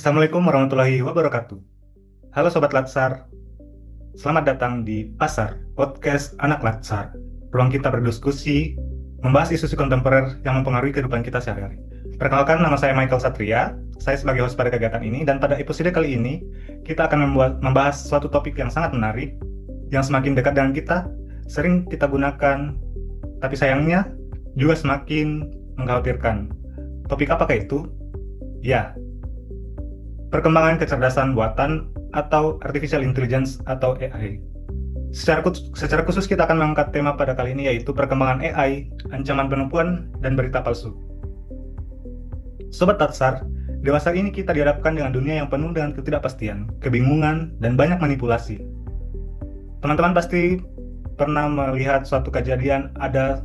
Assalamualaikum warahmatullahi wabarakatuh. Halo Sobat Latsar, selamat datang di Pasar, podcast anak Latsar. Ruang kita berdiskusi, membahas isu-isu kontemporer yang mempengaruhi kehidupan kita sehari-hari. Perkenalkan, nama saya Michael Satria, saya sebagai host pada kegiatan ini, dan pada episode kali ini, kita akan membahas suatu topik yang sangat menarik, yang semakin dekat dengan kita, sering kita gunakan, tapi sayangnya juga semakin mengkhawatirkan. Topik apakah itu? Ya, perkembangan kecerdasan buatan atau artificial intelligence atau AI. Secara khusus kita akan mengangkat tema pada kali ini, yaitu perkembangan AI, ancaman penipuan, dan berita palsu. Sobat Tatsar, dewasa ini kita dihadapkan dengan dunia yang penuh dengan ketidakpastian, kebingungan, dan banyak manipulasi. Teman-teman pasti pernah melihat suatu kejadian, ada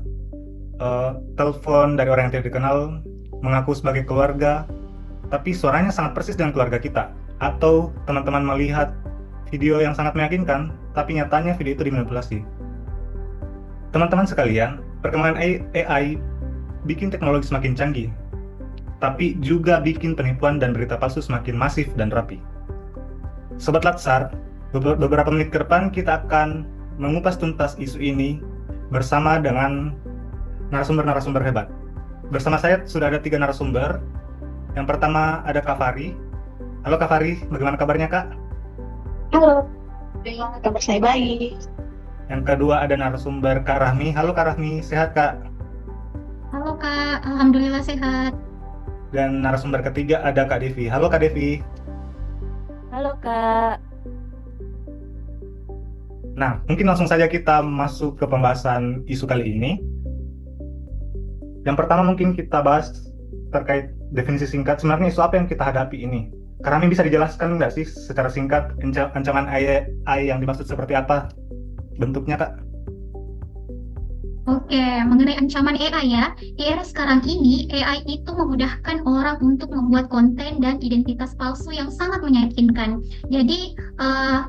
telepon dari orang yang tidak dikenal, mengaku sebagai keluarga, tapi suaranya sangat persis dengan keluarga kita. Atau teman-teman melihat video yang sangat meyakinkan, tapi nyatanya video itu dimanipulasi. Teman-teman sekalian, perkembangan AI bikin teknologi semakin canggih, tapi juga bikin penipuan dan berita palsu semakin masif dan rapi. Sobat Latsar, beberapa menit ke depan kita akan mengupas tuntas isu ini bersama dengan narasumber-narasumber hebat. Bersama saya sudah ada 3 narasumber. Yang pertama ada Kak Fari. Halo Kak Fari, bagaimana kabarnya Kak? Halo, kabar saya baik. Yang kedua ada narasumber Kak Rahmi. Halo Kak Rahmi, sehat Kak? Halo Kak, Alhamdulillah sehat. Dan narasumber ketiga ada Kak Devi. Halo Kak Devi. Halo Kak. Nah, mungkin langsung saja kita masuk ke pembahasan isu kali ini. Yang pertama mungkin kita bahas terkait definisi singkat, sebenarnya isu apa yang kita hadapi ini. Kak Rahmi bisa dijelaskan nggak sih secara singkat ancaman AI yang dimaksud seperti apa bentuknya Kak? Oke, mengenai ancaman AI ya, di era sekarang ini AI itu memudahkan orang untuk membuat konten dan identitas palsu yang sangat meyakinkan. Jadi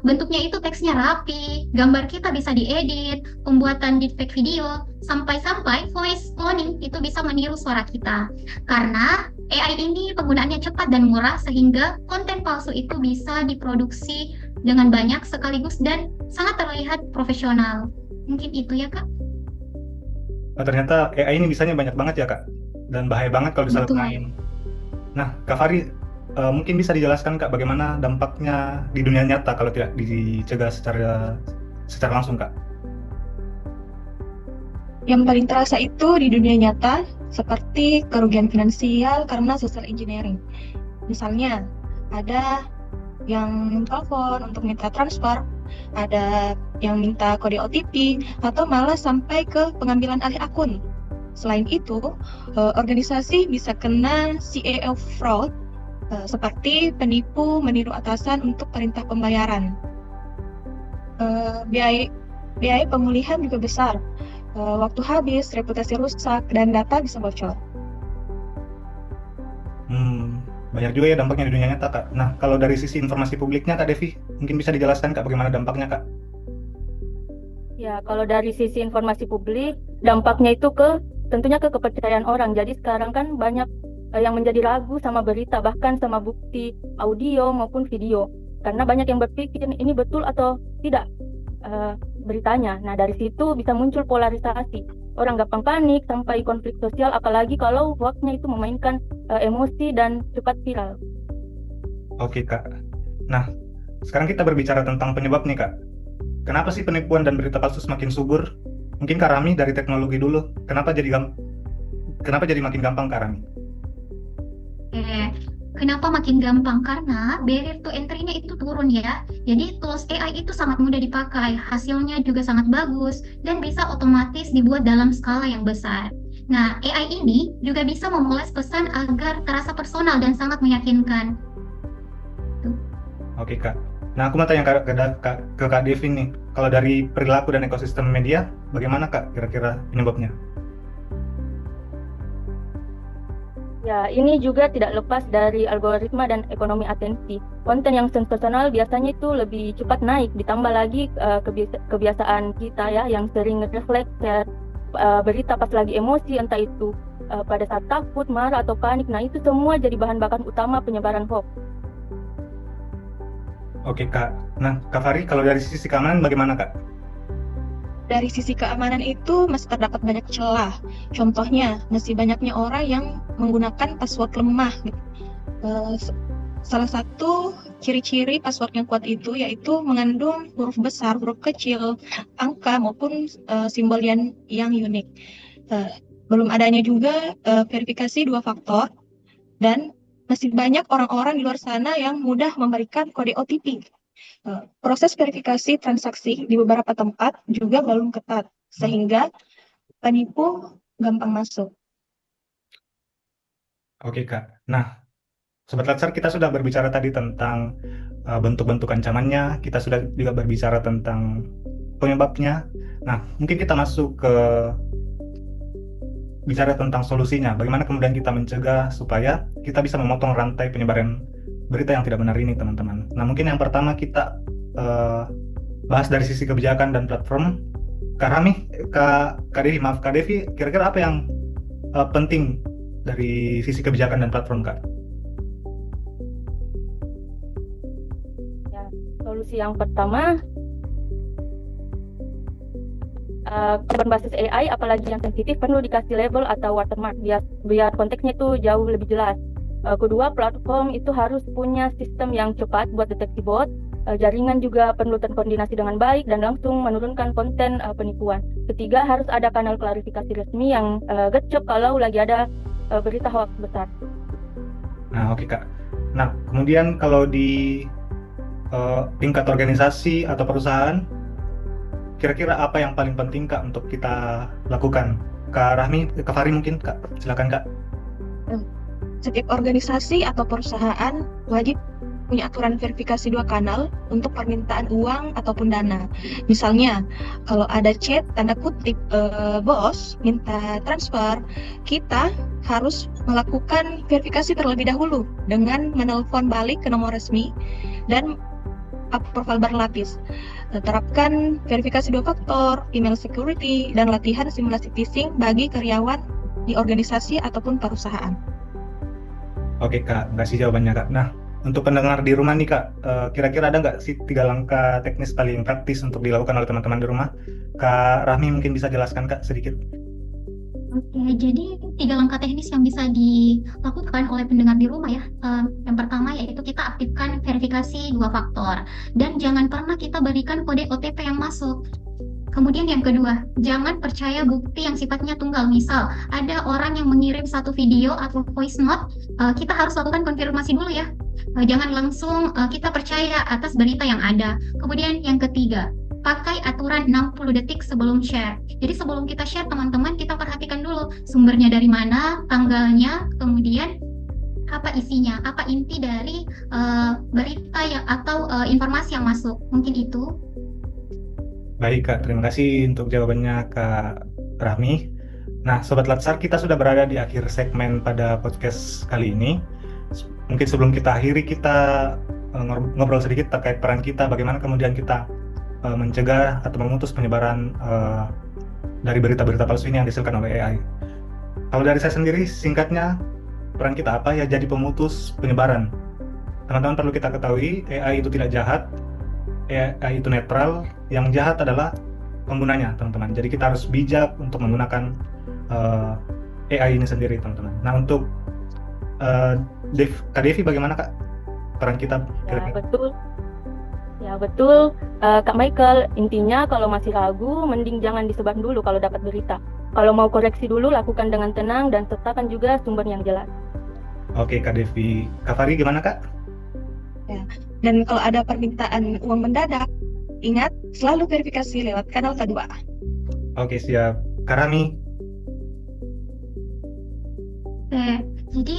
bentuknya itu teksnya rapi, gambar kita bisa diedit, pembuatan deepfake video, sampai-sampai voice cloning itu bisa meniru suara kita. Karena AI ini penggunaannya cepat dan murah sehingga konten palsu itu bisa diproduksi dengan banyak sekaligus dan sangat terlihat profesional. Mungkin itu ya Kak? Nah, ternyata AI ini bisanya banyak banget ya Kak, dan bahaya banget kalau disalahgunain. Nah, Kak Fari, mungkin bisa dijelaskan Kak bagaimana dampaknya di dunia nyata kalau tidak dicegah secara langsung Kak? Yang paling terasa itu di dunia nyata seperti kerugian finansial karena social engineering. Misalnya, ada yang telepon untuk minta transfer, ada yang minta kode OTP, atau malah sampai ke pengambilan alih akun. Selain itu, organisasi bisa kena CAO fraud, seperti penipu meniru atasan untuk perintah pembayaran. Biaya pemulihan juga besar, waktu habis, reputasi rusak, dan data bisa bocor. Banyak juga ya dampaknya di dunia nyata Kak. Nah, kalau dari sisi informasi publiknya Kak Devi, mungkin bisa dijelaskan Kak bagaimana dampaknya Kak? Ya, kalau dari sisi informasi publik, dampaknya itu tentunya ke kepercayaan orang. Jadi sekarang kan banyak yang menjadi ragu sama berita, bahkan sama bukti audio maupun video. Karena banyak yang berpikir ini betul atau tidak beritanya. Nah, dari situ bisa muncul polarisasi. Orang gampang panik sampai konflik sosial, apalagi kalau hoaxnya itu memainkan emosi dan cepat viral. Oke Kak. Nah, sekarang kita berbicara tentang penyebab nih Kak. Kenapa sih penipuan dan berita palsu semakin subur? Mungkin Kak Rami dari teknologi dulu. Kenapa jadi makin gampang Kak Rami? Kenapa makin gampang? Karena barrier to entry-nya itu turun ya. Jadi tools AI itu sangat mudah dipakai, hasilnya juga sangat bagus, dan bisa otomatis dibuat dalam skala yang besar. Nah, AI ini juga bisa memoles pesan agar terasa personal dan sangat meyakinkan. Oke Kak. Nah, aku mau tanya ke Kak Devin nih. Kalau dari perilaku dan ekosistem media, bagaimana Kak kira-kira penyebabnya? Ya, ini juga tidak lepas dari algoritma dan ekonomi atensi. Konten yang sensasional biasanya itu lebih cepat naik, ditambah lagi kebiasaan kita ya yang sering refleks berita pas lagi emosi, entah itu pada saat takut, marah atau panik. Nah, itu semua jadi bahan bakar utama penyebaran hoax. Oke Kak. Nah, Kak Fari, kalau dari sisi keamanan bagaimana Kak? Dari sisi keamanan itu masih terdapat banyak celah. Contohnya, masih banyaknya orang yang menggunakan password lemah gitu. Eh, Salah satu ciri-ciri password yang kuat itu yaitu mengandung huruf besar, huruf kecil, angka maupun simbol yang unik. Eh, Belum adanya juga verifikasi dua faktor dan masih banyak orang-orang di luar sana yang mudah memberikan kode OTP. Proses verifikasi transaksi di beberapa tempat juga belum ketat, sehingga penipu gampang masuk. Oke Kak. Nah, Sobat Latsar, kita sudah berbicara tadi tentang bentuk-bentuk ancamannya, kita sudah juga berbicara tentang penyebabnya. Nah, mungkin kita masuk ke bicara tentang solusinya. Bagaimana kemudian kita mencegah supaya kita bisa memotong rantai penyebaran berita yang tidak benar ini, teman-teman. Nah, mungkin yang pertama kita bahas dari sisi kebijakan dan platform. Kak Rami, Kak Devi, maaf Kak Devi, kira-kira apa yang penting dari sisi kebijakan dan platform, Kak? Ya, solusi yang pertama, berbasis AI apalagi yang sensitif perlu dikasih label atau watermark biar konteksnya itu jauh lebih jelas. Kedua, platform itu harus punya sistem yang cepat buat deteksi bot. Jaringan juga perlu terkoordinasi dengan baik dan langsung menurunkan konten penipuan. Ketiga, harus ada kanal klarifikasi resmi yang gecep kalau lagi ada berita hoax besar. Nah, oke Kak. Nah, kemudian kalau di tingkat organisasi atau perusahaan, kira-kira apa yang paling penting Kak untuk kita lakukan? Kak Fari mungkin Kak, silakan Kak. Setiap organisasi atau perusahaan wajib punya aturan verifikasi dua kanal untuk permintaan uang ataupun dana. Misalnya, kalau ada chat tanda kutip bos minta transfer, kita harus melakukan verifikasi terlebih dahulu dengan menelpon balik ke nomor resmi dan approval berlapis. Terapkan verifikasi dua faktor, email security, dan latihan simulasi phishing bagi karyawan di organisasi ataupun perusahaan. Oke Kak, kasih jawabannya Kak. Nah, untuk pendengar di rumah nih Kak, kira-kira ada nggak sih 3 langkah teknis paling praktis untuk dilakukan oleh teman-teman di rumah? Kak Rahmi mungkin bisa jelaskan Kak sedikit. Oke, jadi 3 langkah teknis yang bisa dilakukan oleh pendengar di rumah ya. Yang pertama yaitu kita aktifkan verifikasi dua faktor dan jangan pernah kita berikan kode OTP yang masuk. Kemudian yang kedua, jangan percaya bukti yang sifatnya tunggal. Misal, ada orang yang mengirim satu video atau voice note, kita harus lakukan konfirmasi dulu ya. Jangan langsung kita percaya atas berita yang ada. Kemudian yang ketiga, pakai aturan 60 detik sebelum share. Jadi sebelum kita share teman-teman, kita perhatikan dulu sumbernya dari mana, tanggalnya, kemudian apa isinya, apa inti dari berita atau informasi yang masuk. Mungkin itu. Baik Kak, terima kasih untuk jawabannya Kak Rahmi. Nah, Sobat Latsar, kita sudah berada di akhir segmen pada podcast kali ini. Mungkin sebelum kita akhiri, kita ngobrol sedikit terkait peran kita, bagaimana kemudian kita mencegah atau memutus penyebaran dari berita-berita palsu ini yang dihasilkan oleh AI. Kalau dari saya sendiri, singkatnya, peran kita apa? Ya, jadi pemutus penyebaran. Teman-teman perlu kita ketahui, AI itu tidak jahat, AI itu netral, yang jahat adalah penggunanya, teman-teman. Jadi kita harus bijak untuk menggunakan AI ini sendiri, teman-teman. Nah, untuk Kak Devi, bagaimana Kak peran kita? Ya betul, Kak Michael. Intinya kalau masih ragu, mending jangan disebar dulu kalau dapat berita. Kalau mau koreksi dulu, lakukan dengan tenang dan sertakan juga sumber yang jelas. Oke, Kak Devi. Kak Fari, gimana Kak? Ya. Dan kalau ada permintaan uang mendadak, ingat selalu verifikasi lewat kanal kedua. Oke, siap. Kak Rami. Oke, jadi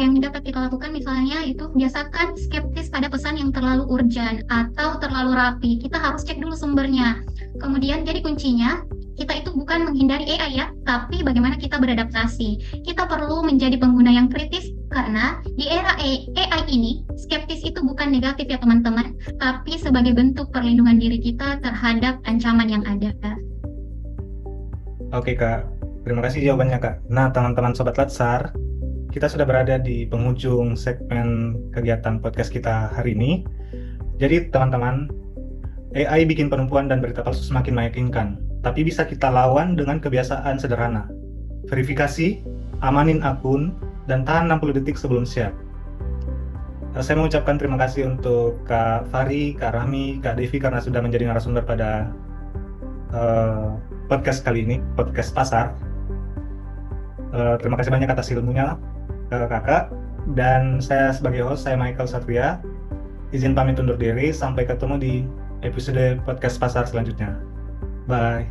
yang dapat kita lakukan misalnya itu biasakan skeptis pada pesan yang terlalu urgent atau terlalu rapi. Kita harus cek dulu sumbernya. Kemudian jadi kuncinya kita itu bukan menghindari AI ya, tapi bagaimana kita beradaptasi. Kita perlu menjadi pengguna yang kritis karena di era AI ini skeptis itu bukan negatif ya teman-teman, tapi sebagai bentuk perlindungan diri kita terhadap ancaman yang ada. Oke Kak, terima kasih jawabannya Kak. Nah teman-teman Sobat Latsar, kita sudah berada di penghujung segmen kegiatan podcast kita hari ini. Jadi teman-teman, AI bikin penipuan dan berita palsu semakin meyakinkan, tapi bisa kita lawan dengan kebiasaan sederhana. Verifikasi, amanin akun, dan tahan 60 detik sebelum share. Saya mengucapkan terima kasih untuk Kak Fari, Kak Rahmi, Kak Devi karena sudah menjadi narasumber pada podcast kali ini, podcast Pasar. Terima kasih banyak atas ilmunya kakak. Dan saya sebagai host, saya Michael Satria. Izin pamit undur diri, sampai ketemu di episode podcast Pasar selanjutnya. Bye.